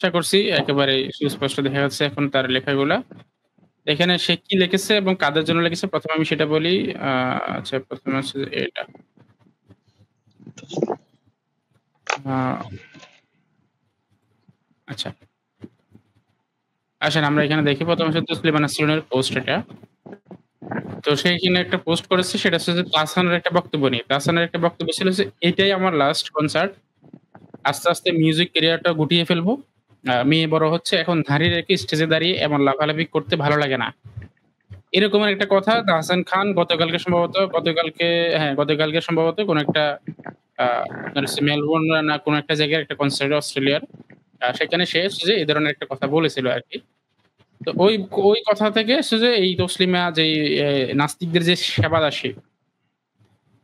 আশা করছি একেবারে সুস্পষ্ট দেখা যাচ্ছে এখন তার লেখাগুলা। এখানে সে কি লিখেছে এবং কাদের জন্য লিখেছে ১ম এ আমি সেটা বলি। আ আচ্ছা ১ম এ হচ্ছে যে এটা। আ আচ্ছা। আসেন আমরা এখানে দেখি ১ম হচ্ছে তসলিমা নাসরিনের পোস্ট এটা। তো সে এখানে একটা পোস্ট করেছে সেটা হচ্ছে যে তাহসানের একটা বক্তব্য নিয়ে। তাহসানের একটা বক্তব্য ছিল যে, "এটাই আমার লাস্ট কনসার্ট। আস্তে, আস্তে মিউজিক ক্যারিয়ারটা গুটিয়ে ফেলবো। মেয়ে বড় হচ্ছে এখন দাঁড়িয়ে রেখে স্টেজে দাঁড়িয়ে এমন লাফালাফি করতে ভালো লাগে না।" এরকমের একটা কথা তাহসান খান গতকালকে সম্ভবত কোন একটা আপনার হচ্ছে মেলবোর্ন না কোন একটা জায়গায় একটা কনসার্ট অস্ট্রেলিয়ার। সেখানে সে হচ্ছে যে এই ধরনের একটা কথা বলেছিল আরকি। তো ওই কথা থেকে হচ্ছে যে এই তসলিমা যেই নাস্তিকদের যে সেবাদাসী,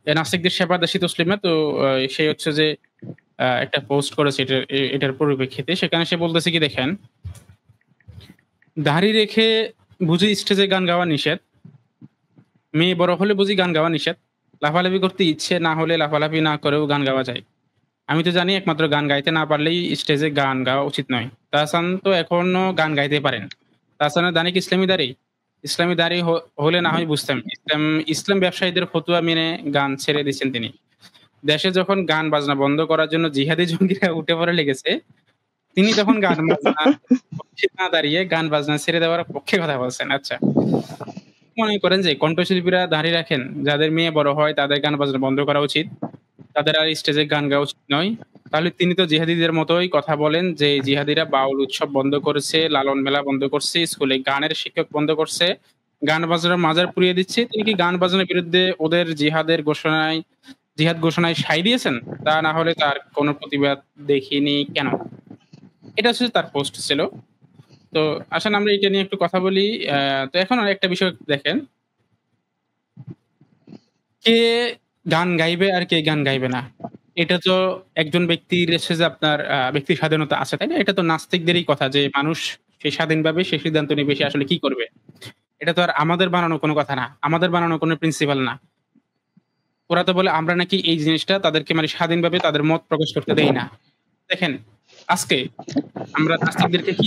নাস্তিকদের সেবাদাসী তসলিমা তো সে হচ্ছে যে একটা পোস্ট করেছে এটার পরিপ্রেক্ষিতে। সেখানে সে বলতেছে কি দেখেন, "দাড়ি রেখে বুঝি স্টেজে গান গাওয়া নিষেধ? মেয়ে বড় হলে বুঝি গান গাওয়া নিষেধ? লাফালাফি করতে ইচ্ছে না হলে লাফালাফি না করেও গান গাওয়া যায়। আমি তো জানি একমাত্র গান গাইতে না পারলেই স্টেজে গান গাওয়া উচিত নয়। তাহসান তো এখনো গান গাইতে পারেন। তাহসানের দাড়ি কি ইসলামী দাড়ি? ইসলামী দাড়ি হলে না হয় বুঝতাম। ইসলাম ব্যবসায়ীদের ফতুয়া মেনে গান ছেড়ে দিচ্ছেন তিনি। দেশে যখন গান বাজনা বন্ধ করার জন্য জিহাদি জঙ্গিরা উঠে পড়ে লেগেছে, তিনি তখন গান বাজনার পক্ষে না দাঁড়িয়ে গান বাজনা ছেড়ে দেওয়ার পক্ষে কথা বলছেন। আচ্ছা। মনে করেন যে কণ্ঠশিল্পীরা দাঁড়ি রাখেন, যাদের মেয়ে বড় হয় তাদের গান বাজনা বন্ধ করা উচিত। তাদের আর স্টেজে গান গাওয়া উচিত নয়। তাহলে তিনি তো জিহাদিদের মতোই কথা বলেন যে জিহাদিরা বাউল উৎসব বন্ধ করেছে, লালন মেলা বন্ধ করছে, স্কুলে গানের শিক্ষক বন্ধ করছে, গান বাজনার মাজার পুড়িয়ে দিচ্ছে। তিনি কি গান বাজনার বিরুদ্ধে ওদের জিহাদ ঘোষণায় সাই দিয়েছেন? তা না হলে তার কোন প্রতিবাদ দেখিনি কেন? এটা হচ্ছে তার পোস্ট ছিল। তো আসেন আমরা এটা নিয়ে একটু কথা বলি। তো এখন আরেকটা বিষয় দেখেন, কে গান গাইবে আর কে গান গাইবে না। এটা তো একজন ব্যক্তির হচ্ছে যে আপনার ব্যক্তির স্বাধীনতা আছে, তাই না? এটা তো নাস্তিকদেরই কথা যে মানুষ সে স্বাধীনভাবে সে সিদ্ধান্ত নিবে সে আসলে কি করবে। এটা তো আর আমাদের বানানো কোনো কথা না। আমাদের বানানো কোনো প্রিন্সিপাল না। ওরা তো বলে আমরা নাকি এই জিনিসটা তাদেরকে মানে স্বাধীনভাবে তাদের মত প্রকাশ করতে দেই না। দেখেন আজকে আমরা নাস্তিকদেরকে কি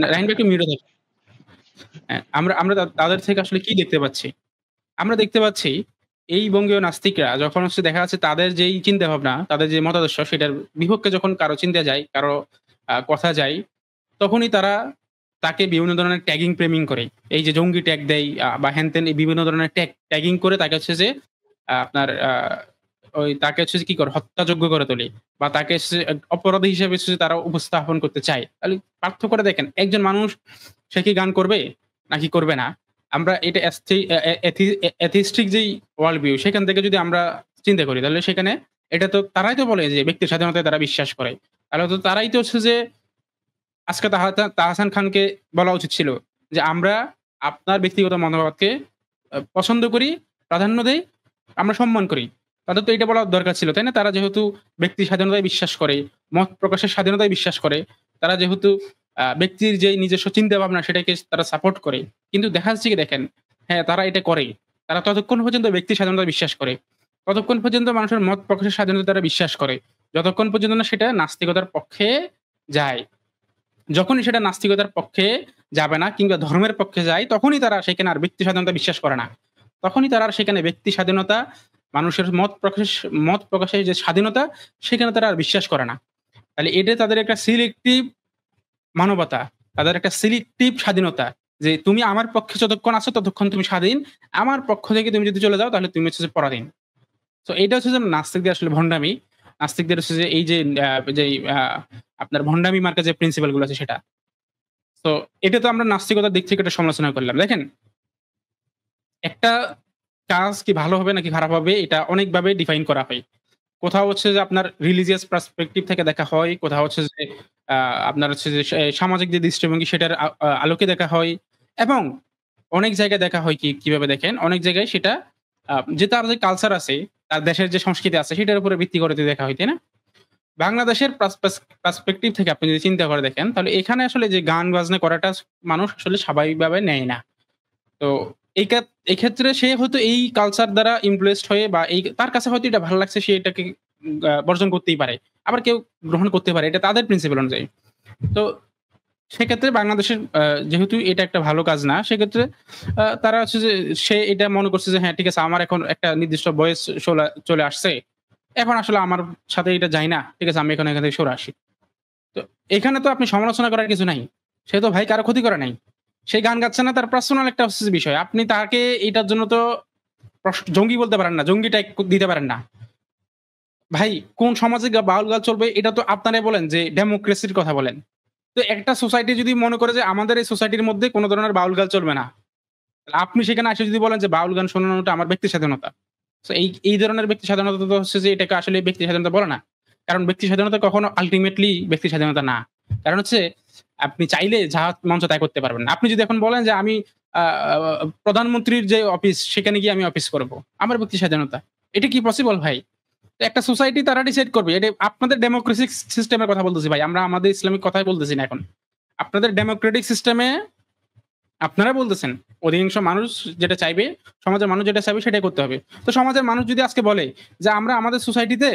রাহিন ভাই একটু মিউটে থাকেন। হ্যাঁ, আমরা আমরা তাদের থেকে আসলে কি দেখতে পাচ্ছি? আমরা দেখতে পাচ্ছি এই বঙ্গীয় নাস্তিকরা যখন হচ্ছে দেখা যাচ্ছে তাদের যেই চিন্তাভাবনা, তাদের যে মতাদর্শ সেটার বিপক্ষে যখন কারো চিন্তা যায়, কারো কথা যায়, তখনই তারা তাকে বিভিন্ন ধরনের ট্যাগিং প্রেমিং করে। এই যে জঙ্গি ট্যাগ দেয় বা হ্যান-ত্যান এই বিভিন্ন ধরনের ট্যাগিং করে তাকে হচ্ছে যে আপনার তাকে হচ্ছে যে কি করে হত্যাযোগ্য করে তোলে বা তাকে হচ্ছে অপরাধী হিসেবে হচ্ছে যে তারা উপস্থাপন করতে চায়। তাহলে পার্থক্যটা দেখেন, একজন মানুষ সে কি গান করবে নাকি করবে না? আমরা এটা অ্যাস্থি অ্যা অ্যা অ্যাথি অ্যাথিস্টিক যেই ওয়ার্ল্ড ভিউ সেখান থেকে যদি আমরা চিন্তা করি তাহলে সেখানে এটা তো তারাই তো বলে যে ব্যক্তির স্বাধীনতায় তারা বিশ্বাস করে। তাহলে তো তারাই তো হচ্ছে যে আজকে তাহসান খানকে বলা উচিত ছিল যে, "আমরা আপনার ব্যক্তিগত মতামতকে পছন্দ করি, প্রাধান্য দেই, আমরা সম্মান করি।" তাদের তো এটা বলা দরকার ছিল, তাই না? তারা যেহেতু ব্যক্তি স্বাধীনতায় বিশ্বাস করে, মত প্রকাশের স্বাধীনতায় বিশ্বাস করে, তারা যেহেতু ব্যক্তির যেই নিজস্ব চিন্তাভাবনা সেটাকে তারা সাপোর্ট করে। কিন্তু দেখা যাচ্ছে কি দেখেন, হ্যাঁ, তারা এটা করে। তারা ততক্ষণ পর্যন্ত ব্যক্তি স্বাধীনতায় বিশ্বাস করে। ততক্ষণ পর্যন্ত মানুষের মত প্রকাশের স্বাধীনতায় তারা বিশ্বাস করে। যতক্ষণ পর্যন্ত না সেটা নাস্তিকতার পক্ষে যায়। যখনই সেটা নাস্তিকতার পক্ষে যাবে না কিংবা ধর্মের পক্ষে যায়, তখনই তারা সেখানে আর ব্যক্তি স্বাধীনতা বিশ্বাস করে না। তখনই তারা আর সেখানে ব্যক্তি স্বাধীনতা, মানুষের মত প্রকাশের যে স্বাধীনতা, সেখানে তারা আর বিশ্বাস করে না। তাহলে এটা তাদের একটা সিলেক্টিভ মানবতা, তাদের একটা সিলেক্টিভ স্বাধীনতা। যে তুমি আমার পক্ষে যতক্ষণ আছো ততক্ষণ তুমি স্বাধীন। আমার পক্ষ থেকে তুমি যদি চলে যাও তাহলে তুমি হচ্ছে যে পরাধীন। সো এইটা হচ্ছে যে নাস্তিকদের আসলে ভন্ডামি। নাস্তিকদের হচ্ছে যে এই যে যেই আপনার ভন্ডামি মার্কা যে প্রিন্সিপাল গুলো আছে সেটা। তো এটা তো আমরা নাস্তিকতার দিক থেকে একটা সমালোচনা করলাম। দেখেন, একটা কাজ কি ভালো হবে নাকি খারাপ হবে এটা অনেকভাবে ডিফাইন করা হয়। কোথাও হচ্ছে যে আপনার রিলিজিয়াস পার্সপেক্টিভ থেকে দেখা হয়, কোথাও হচ্ছে যে আ আপনার হচ্ছে যে সামাজিক যে দৃষ্টিভঙ্গি সেটার আলোকে দেখা হয় এবং অনেক জায়গায় দেখা হয় কিভাবে দেখেন, অনেক জায়গায় সেটা যে তার যে কালচার আছে, তার দেশের যে সংস্কৃতি আছে সেটার উপরে ভিত্তি করে দেখা হয়, তাই না? বাংলাদেশের পার্সপেক্টিভ থেকে আপনি যদি চিন্তা করে দেখেন, তাহলে এখানে আসলে যে গান বাজনা করাটা মানুষ আসলে স্বাভাবিকভাবে নেয় না। তো এই এক্ষেত্রে সে হয়তো এই কালচার দ্বারা ইনফ্লুয়েন্সড হয়ে বা তার কাছে হয়তো এটা ভালো লাগছে সে এটাকে বর্জন করতেই পারে। আবার কেউ গ্রহণ করতে পারে। এটা তাদের প্রিন্সিপাল অনুযায়ী। তো সেক্ষেত্রে বাংলাদেশের যেহেতু এটা একটা ভালো কাজ না, সেক্ষেত্রে তারা হচ্ছে যে সে এটা মনে করছে যে হ্যাঁ, ঠিক আছে আমার এখন একটা নির্দিষ্ট বয়স চলে আসছে। এখন আসলে আমার সাথে এটা যায় না। ঠিক আছে আমি এখন এখান থেকে সরে আসি। তো এখানে তো আপনি সমালোচনা করার কিছু নাই। সে তো ভাই কারো ক্ষতি করে নাই। সে গান গাচ্ছে না তার পার্সোনাল একটা হচ্ছে যে বিষয়। আপনি তাকে এটার জন্য তো জঙ্গি বলতে পারেন না, জঙ্গি ট্যাগ দিতে পারেন না। ভাই কোন সমাজে বাউল গান চলবে এটা তো আপনারাই বলেন যে ডেমোক্রেসির কথা বলেন। তো একটা সোসাইটি যদি মনে করে যে আমাদের এই সোসাইটির মধ্যে কোন ধরনের বাউল গান চলবে না। আপনি সেখানে এসে যদি বলেন যে বাউল গান শোনানোটা আমার ব্যক্তি স্বাধীনতা। সো এই ধরনের ব্যক্তি স্বাধীনতা তো হচ্ছে যে এটাকে আসলে ব্যক্তি স্বাধীনতা বলে না। কারণ ব্যক্তি স্বাধীনতা কখনো আল্টিমেটলি ব্যক্তি স্বাধীনতা না। কারণ হচ্ছে আপনি চাইলে যা মন চায় তাই করতে পারবেন না। আপনি যদি এখন বলেন যে আমি আ প্রধানমন্ত্রীর যে অফিস সেখানে গিয়ে আমি অফিস করব। আমার ব্যক্তি স্বাধীনতা। এটা কি পসিবল ভাই? একটা সোসাইটি তারা ডিসাইড করবে। এটা আপনাদের ডেমোক্রেসিক সিস্টেম এর কথা বলতেছি ভাই। আমরা আমাদের ইসলামিক কথাই বলতেছি না এখন। আপনাদের ডেমোক্রেটিক সিস্টেমে আপনারা বলতেছেন, অধিকাংশ মানুষ যেটা চাইবে, সমাজের মানুষ যেটা চাইবে সেটাই করতে হবে। তো সমাজের মানুষ যদি আজকে বলে যে, আমরা আমাদের সোসাইটিতে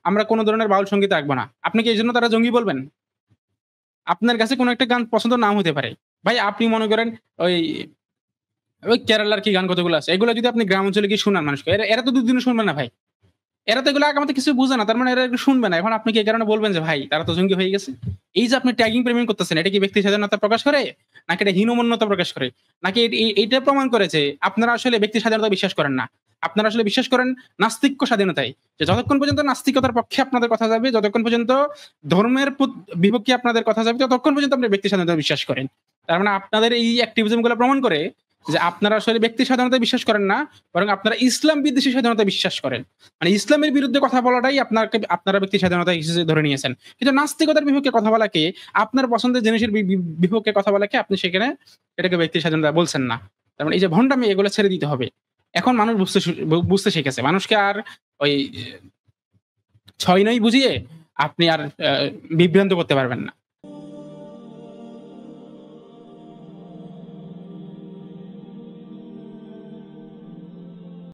আমরা কোন ধরনের বাউল সংগীত রাখবো না। আপনি কি এজন্য তারা জঙ্গি বলবেন? আপনার কাছে কোন একটা গান পছন্দ নাও হতে পারে। ভাই আপনি মনে করেন ওই, ওই কেরালার কি গান কতগুলো আছে। এগুলো যদি আপনি গ্রাম অঞ্চলে গিয়ে শোনান মানুষকে, এরা তো ২ দিনও শুনবে না ভাই। এরা তো এগুলো আগামাতে কিছু বুঝে না। তার মানে এরা এগুলো শুনবে না। এখন আপনি কি এই কারণে বলবেন যে ভাই তারা তো জঙ্গি হয়ে গেছে? এই যে আপনি ট্যাগিং প্রেমিং করতেছেন, এটা কি ব্যক্তি স্বাধীনতা প্রকাশ করে? নাকি এটা হীনমন্যতা প্রকাশ করে? নাকি এইটা প্রমাণ করে যে আপনারা আসলে ব্যক্তি স্বাধীনতা বিশ্বাস করেন না। আপনারা আসলে বিশ্বাস করেন নাস্তিক্য স্বাধীনতায়। যে যতক্ষণ পর্যন্ত নাস্তিকতার পক্ষে আপনাদের কথা যাবে, যতক্ষণ পর্যন্ত ধর্মের বিপক্ষে আপনাদের কথা যাবে, ততক্ষণ পর্যন্ত আপনি ব্যক্তি স্বাধীনতা বিশ্বাস করেন। তার মানে আপনাদের এই অ্যাক্টিভিজম গুলো প্রমাণ করে যে আপনারা আসলে ব্যক্তি স্বাধীনতায় বিশ্বাস করেন না, বরং আপনারা ইসলাম বিদ্বেষী স্বাধীনতায় বিশ্বাস করেন। মানে ইসলামের বিরুদ্ধে কথা বলাটাই আপনারা ব্যক্তি স্বাধীনতা হিসেবে ধরে নিয়েছেন। কিন্তু নাস্তিকতার বিপক্ষে কথা বলাকে, আপনার পছন্দের জিনিসের বিপক্ষে কথা বলাকে আপনি সেখানে এটাকে ব্যক্তি স্বাধীনতা বলছেন না। তার মানে এই যে ভন্ডামি এগুলো ছেড়ে দিতে হবে। এখন মানুষ বুঝতে শিখেছে। মানুষকে আর ওই ৬ নয় বুঝিয়ে আপনি আর বিভ্রান্ত করতে পারবেন না।